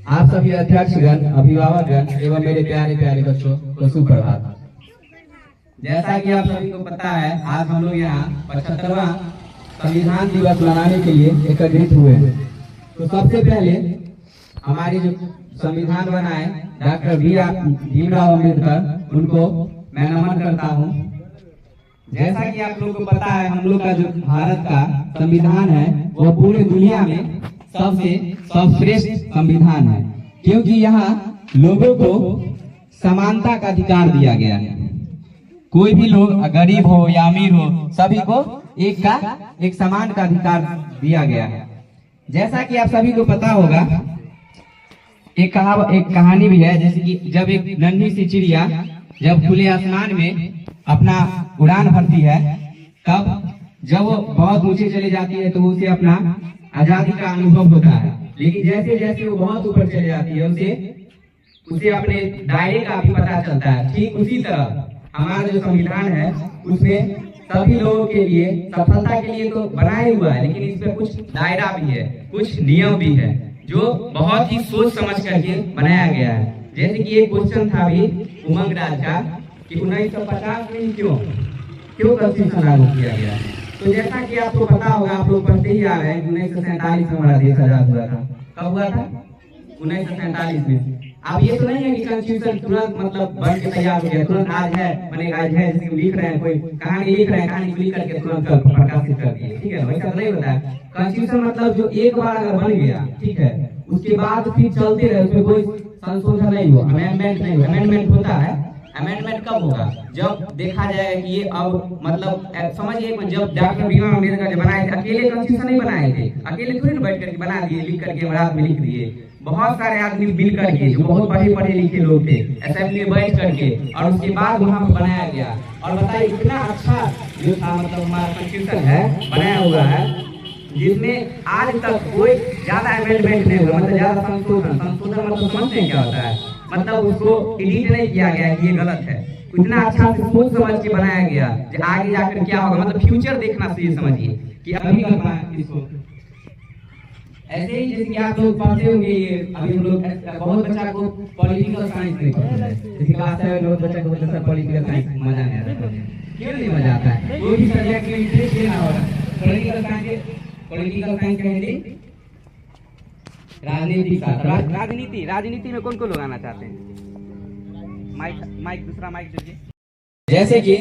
आप सभी अध्यक्षगण, अभिभावकगण एवं मेरे प्यारे प्यारे बच्चों को सुप्रभात। जैसा कि आप सभी को पता है, आज हम लोग यहाँ 75वां संविधान दिवस मनाने के लिए एकत्रित हुए हैं। तो सबसे पहले हमारे जो संविधान बनाए डॉक्टर भीमराव अम्बेडकर, उनको मैं नमन करता हूँ। जैसा कि आप लोगों को पता है, हम लोग का जो भारत का संविधान है वो पूरे दुनिया में सबसे सर्वश्रेष्ठ संविधान है, क्योंकि यहाँ लोगों को समानता का अधिकार दिया गया है। कोई भी लोग गरीब हो या अमीर हो, सभी को एक समान का अधिकार दिया गया है। जैसा कि आप सभी को पता होगा, एक कहानी भी है, जैसे कि जब एक नन्ही सी चिड़िया जब खुले आसमान में अपना उड़ान भरती है, तब जब वो बहुत ऊंचे चले जाती है तो उसे अपना आजादी का अनुभव होता है। लेकिन जैसे जैसे वो बहुत ऊपर चले जाती है, उसे अपने दायरे का भी पता चलता है। ठीक उसी तरह हमारा जो संविधान है उसमें सभी लोगों के लिए सफलता के लिए तो बनाया हुआ है, लेकिन इसमें कुछ दायरा भी है, कुछ नियम भी है जो बहुत ही सोच समझ करके बनाया गया है। जैसे कि एक क्वेश्चन था भी उमंग राज का कि 1950 में क्यों कॉन्स्टिट्यूशन लागू किया गया। तो जैसा कि आपको पता होगा, आप लोग पढ़ते ही आ रहे हैं, 1947 में हमारा देश आजाद हुआ था। कब हुआ था? 1947 में। अब ये तो नहीं है कि कॉन्स्टिट्यूशन तुरंत मतलब बन के तैयार हो गया, तुरंत आज है बनेगा, आज है, जैसे लिख रहे हैं, कोई कहानी लिख रहे हैं, कहानी लिख करके तुरंत प्रकाशित कर दिए, ठीक है, वैसा नहीं होता है। कॉन्स्टिट्यूशन मतलब जो एक बार अगर बन गया, ठीक है, उसके बाद फिर चलते रहे, उसमें कोई संशोधन नहीं हुआ, अमेंडमेंट नहीं हुआ। अमेंडमेंट होता है, अमेंडमेंट कब होगा? जब देखा जाएगा कि ये अब मतलब समझिए, जब डॉक्टर भीमराव अम्बेडकर जब बनाए थे, अकेले कॉन्स्टिट्यूशन नहीं बनाए थे, अकेले थोड़ी ना बैठ करके बना दिए, लिख करके रात में लिख दिए। बहुत सारे आदमी मिल करके, जो बहुत पढ़े लिखे लोग थे, असेंबली में बैठ करके, और उसके बाद वहाँ पर बनाया गया। और बताइए इतना अच्छा जो था, मतलब हमारा कॉन्स्टिट्यूशन है बनाया हुआ है, जिसमें आज तक कोई ज्यादा अमेंडमेंट नहीं हुआ, मतलब ज्यादा संशोधन मतलब समझते हैं क्या होता है, मतलब उसको एडिट नहीं किया गया कि ये गलत है। इतना अच्छा से सोच समझ के बनाया गया कि आगे जाकर क्या होगा, मतलब फ्यूचर देखना चाहिए, समझिए कि अभी करना है इसको। ऐसे ही जैसे कि आप लोग पढ़ते होंगे, अभी हम लोग बहुत बच्चा को पॉलिटिकल साइंस नहीं पढ़ते हैं, जैसे क्लास 7 में बच्चा को बोलते हैं पॉलिटिकल साइंस मजा नहीं आता है। क्यों नहीं मजा आता है? कोई भी सब्जेक्ट में इंटरेस्ट लेना होगा। पॉलिटिकल साइंस का हिंदी राजनीतिक शास्त्र। राजनीति में कौन लोग आना चाहते हैं? माइक दूसरा माइक दीजिए। जैसे कि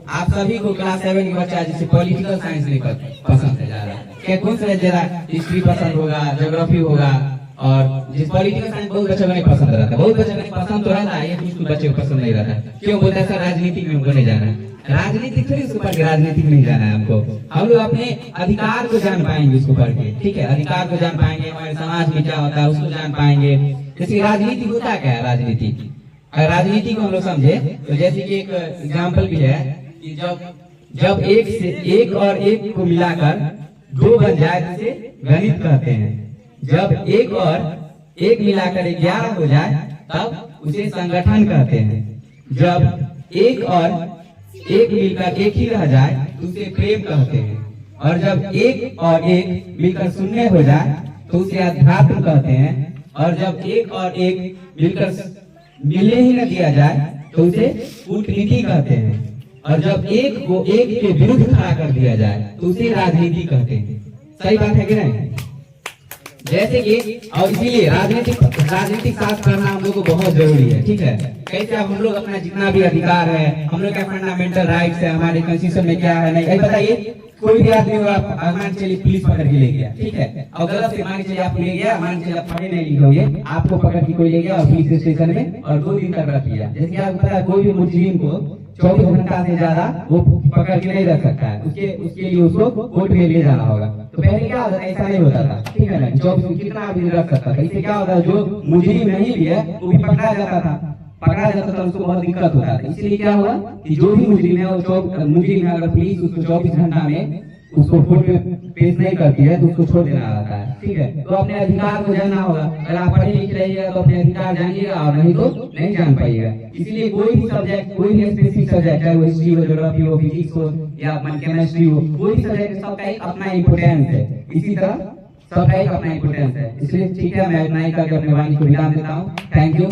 आप सभी को क्लास 7 के बच्चा जैसे पॉलिटिकल साइंस नहीं पसंद है ज्यादा, क्या कौन सा ज्यादा हिस्ट्री पसंद होगा, ज्योग्राफी होगा, और जिस पॉलिटिकल साइंस बहुत बच्चों को नहीं पसंद रहता, बहुत बच्चों को पसंद तो रहता है, ये कुछ बच्चे को पसंद नहीं रहता। क्यों बोलता है सर राजनीति में हमको नहीं जाना है? राजनीति थोड़ी उसको पढ़ के राजनीति में नहीं जाना है हमको। हम लोग अपने अधिकार को जान पाएंगे उसको पढ़ के, ठीक है, अधिकार को जान पाएंगे, हमारे समाज में क्या होता है उसको जान पाएंगे। जैसे राजनीति होता क्या है, राजनीति को हम लोग समझे तो जैसे कि एक एग्जाम्पल भी है कि जब एक और एक को मिलाकर 2 बन जाए, जिसे गणित कहते हैं। जब एक और एक मिलाकर 11 हो जाए, तब उसे संगठन कहते हैं। जब एक और एक मिलकर एक ही रह जाए तो उसे प्रेम कहते हैं। और जब एक और एक मिलकर 0 हो जाए तो उसे अध्यात्म कहते हैं। और जब एक और एक मिलकर मिलने ही न दिया जाए तो उसे कूटनीति कहते हैं। और जब एक को एक के विरुद्ध खड़ा कर दिया जाए तो उसे राजनीति कहते हैं। सही बात है कि नहीं? जैसे कि और इसीलिए राजनीतिक शास्त्र पढ़ना हम लोग को बहुत जरूरी है, ठीक है। कैसे हम लोग अपना जितना भी अधिकार है, हम लोग का फंडामेंटल राइट्स है, हमारे कॉन्स्टिट्यूशन में क्या है नहीं, बताइए। कोई भी आदमी मान चलिए पुलिस पकड़ के ले गया, ठीक है, और गलत से मान चलिए आप ले गया, मान चलिए आप पढ़े नहीं लिखे, आपको पकड़ के कोई ले गया और पुलिस स्टेशन में और 2 दिन तक रख लिया। जैसे आपको पता है कोई भी मुजरिम को 24 घंटा से ज्यादा वो पकड़ के नहीं रख सकता है, उसके लिए उसको कोर्ट में ले जाना होगा। तो पहले क्या होता था, ऐसा नहीं होता था, ठीक है ना, 24 कितना भी रख सकता था। इससे क्या होता है, जो मुजरिम नहीं भी है वो भी पकड़ा जाता था, उसको बहुत दिक्कत होता था। इसलिए क्या हुआ कि जो भी मुजरिम है वो मुजरिम है, अगर पुलिस उसको 24 घंटा में उसको कोर्ट में पेश नहीं करती है तो उसको छोड़ देना रहता है, ठीक है। तो अपने अधिकार को जानना होगा। अगर आप पढ़े लिखे रहिएगा तो अपने अधिकार जानिएगा, और नहीं तो नहीं जान पाइएगा। इसलिए कोई भी सब्जेक्ट, कोई भी स्पेसिफिक सब्जेक्ट, चाहे वो हिस्ट्री हो, ज्योग्राफी हो, फिजिक्स हो या केमिस्ट्री हो, कोई भी सब्जेक्ट सबका एक अपना इम्पोर्टेंस है। इसी तरह सबका एक अपना इम्पोर्टेंस है। इसलिए ठीक है, मैं इतना ही करके अपने वाणी को विराम देता हूँ। Thank you.